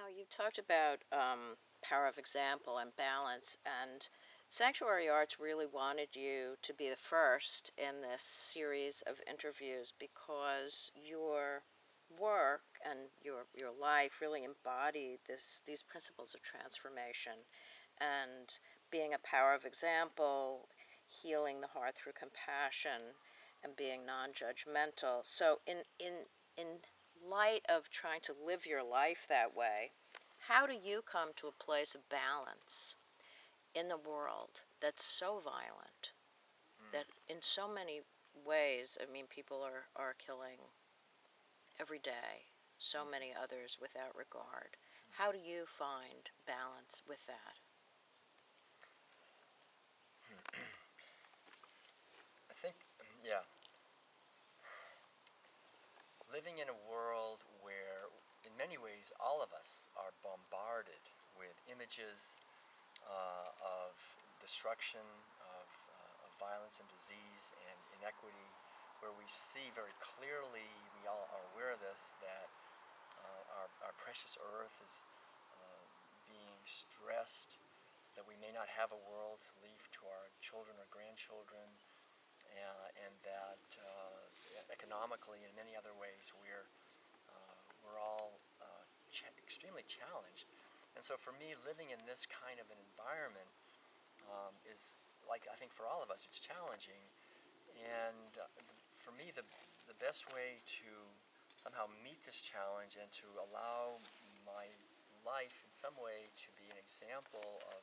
Now, you talked about power of example and balance, and Sanctuary Arts really wanted you to be the first in this series of interviews because your work and your life really embody these principles of transformation and being a power of example, healing the heart through compassion, and being non-judgmental. So in light of trying to live your life that way, how do you come to a place of balance in the world that's so violent, that in so many ways, I mean, people are killing every day, so many others without regard. How do you find balance with that? I think, yeah, living in a world where, in many ways, all of us are bombarded with images of destruction, of violence and disease and inequity, where we see very clearly, we all are aware of this, that our precious earth is being stressed, that we may not have a world to leave to our children or grandchildren, and that economically and in many other ways we're all extremely challenged. And so for me, living in this kind of an environment is, like, I think for all of us, it's challenging. And for me, the best way to somehow meet this challenge and to allow my life in some way to be an example of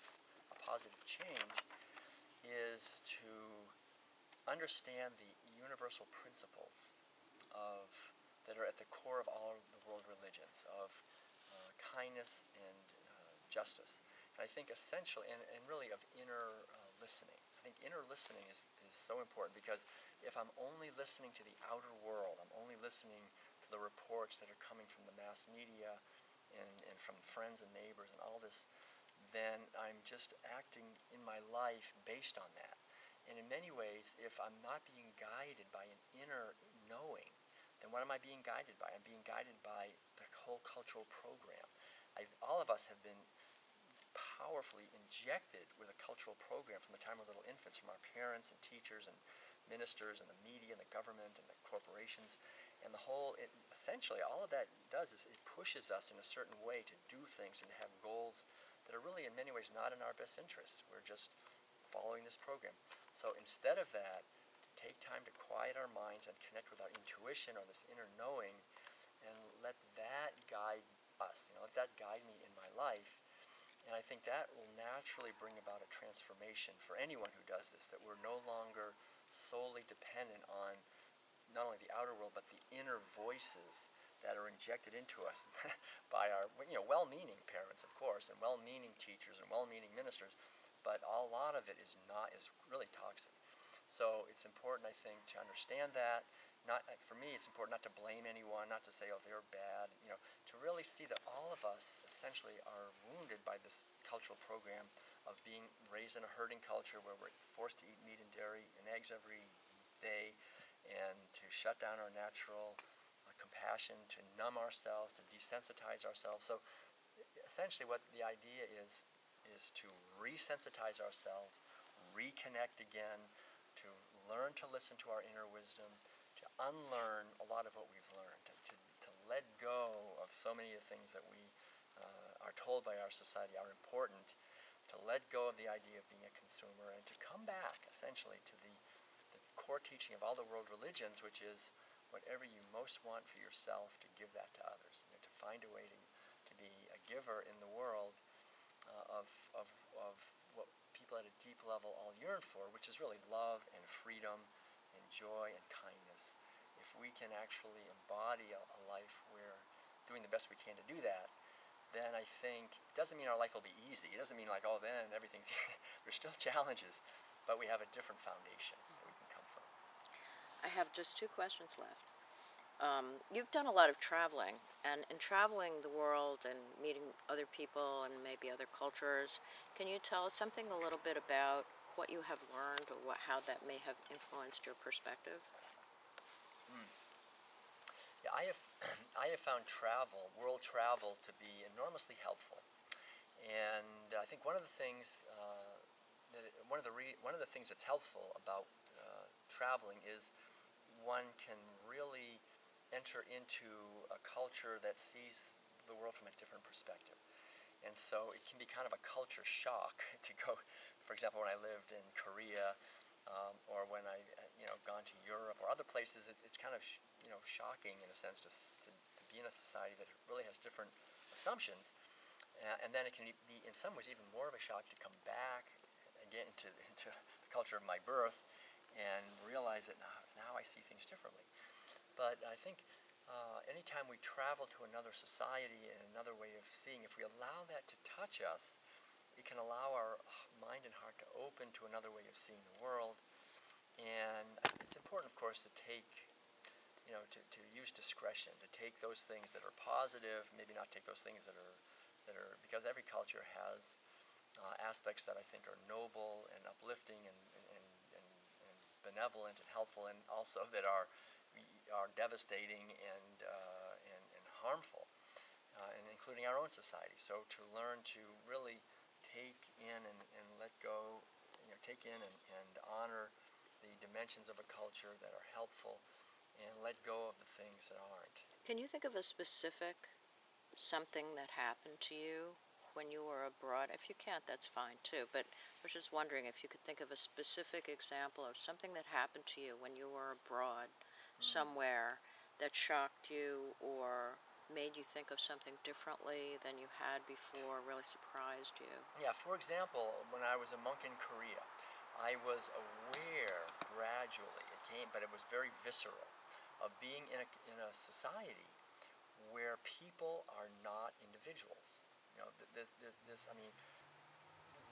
a positive change is to understand the universal principles of that are at the core of all the world religions, of kindness and justice. And I think essentially, and really of inner listening. I think inner listening is so important, because if I'm only listening to the outer world, I'm only listening to the reports that are coming from the mass media and from friends and neighbors and all this, then I'm just acting in my life based on that. And in many ways, if I'm not being guided by an inner knowing, then what am I being guided by? I'm being guided by the whole cultural program. All of us have been powerfully injected with a cultural program from the time we're little infants, from our parents and teachers and ministers and the media and the government and the corporations. And essentially, all of that does is it pushes us in a certain way to do things and to have goals that are really in many ways not in our best interests. We're just following this program. So instead of that, take time to quiet our minds and connect with our intuition or this inner knowing, and let that guide us. Let that guide me in my life. And I think that will naturally bring about a transformation for anyone who does this, that we're no longer solely dependent on not only the outer world, but the inner voices that are injected into us by our well-meaning parents, of course, and well-meaning teachers and well-meaning ministers, but a lot of it is really toxic. So it's important, I think, to understand that. For me, it's important not to blame anyone, not to say, oh, they're bad, to really see that all of us essentially are wounded by this cultural program of being raised in a herding culture where we're forced to eat meat and dairy and eggs every day, and to shut down our natural compassion, to numb ourselves, to desensitize ourselves. So essentially what the idea is to resensitize ourselves, reconnect again, to learn to listen to our inner wisdom, to unlearn a lot of what we've learned, to let go of so many of the things that we are told by our society are important, to let go of the idea of being a consumer, and to come back essentially to the core teaching of all the world religions, which is whatever you most want for yourself, to give that to others, to find a way to be a giver in the world of what people at a deep level all yearn for, which is really love and freedom and joy and kindness. If we can actually embody a life where doing the best we can to do that, then I think it doesn't mean our life will be easy. It doesn't mean like, oh, then everything's there's still challenges, but we have a different foundation that we can come from. I have just two questions left. You've done a lot of traveling, and in traveling the world and meeting other people and maybe other cultures, can you tell us something a little bit about what you have learned or how that may have influenced your perspective? Yeah, I I have found world travel, to be enormously helpful. And I think one of the things one of the things that's helpful about traveling is one can really enter into a culture that sees the world from a different perspective. And so it can be kind of a culture shock to go, for example, when I lived in Korea, or when I, gone to Europe or other places, it's kind of, shocking in a sense to be in a society that really has different assumptions. And then it can be, in some ways, even more of a shock to come back again into the culture of my birth and realize that now I see things differently. But I think anytime we travel to another society and another way of seeing, if we allow that to touch us, it can allow our mind and heart to open to another way of seeing the world. And it's important, of course, to take, to use discretion, to take those things that are positive, maybe not take those things that are, because every culture has aspects that I think are noble and uplifting and benevolent and helpful, and also that are devastating and harmful, and including our own society. So to learn to really take in and let go, take in and honor the dimensions of a culture that are helpful, and let go of the things that aren't. Can you think of a specific something that happened to you when you were abroad? If you can't, that's fine too, but I was just wondering if you could think of a specific example of something that happened to you when you were abroad somewhere that shocked you or made you think of something differently than you had before, really surprised you. Yeah, for example, when I was a monk in Korea, I was aware gradually, it came, but it was very visceral, of being in a society where people are not individuals. I mean,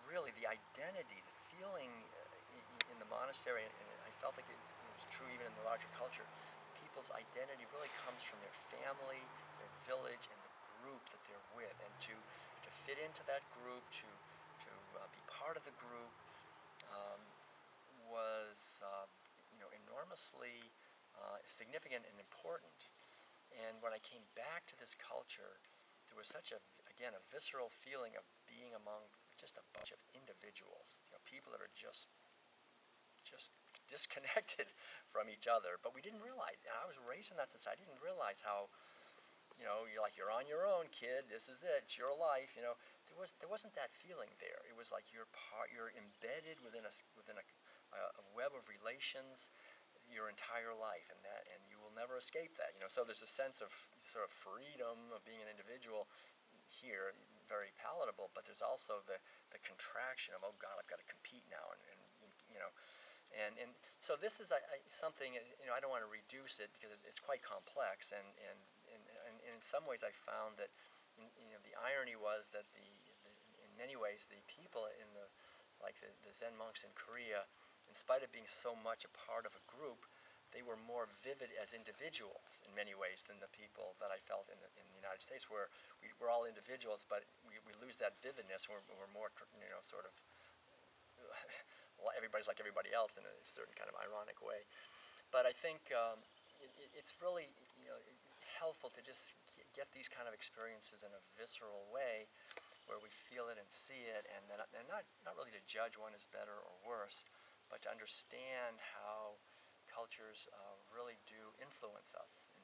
really the identity, the feeling in the monastery, and I felt like it was true even in the larger culture, people's identity really comes from their family, their village, and the group that they're with. And to fit into that group, to be part of the group, was enormously significant and important. And when I came back to this culture, there was such a visceral feeling of being among just a bunch of individuals, people that are just disconnected from each other. But we didn't realize, I was raised in that society, I didn't realize how, you're on your own, kid, this is it, it's your life, there wasn't that feeling there. It was like you're embedded within a web of relations your entire life, and you will never escape that. So there's a sense of sort of freedom of being an individual here, very palatable, but there's also the contraction of, oh God, I've got to compete now, and so this is something, I don't want to reduce it because it's quite complex, and in some ways I found that the irony was that in many ways the people in the Zen monks in Korea, in spite of being so much a part of a group, they were more vivid as individuals in many ways than the people that I felt in the United States, where we're all individuals, but we lose that vividness. We're more, sort of, everybody's like everybody else in a certain kind of ironic way. But I think it's really, helpful to just get these kind of experiences in a visceral way, where we feel it and see it, and not really to judge one as better or worse, but to understand how cultures really do influence us in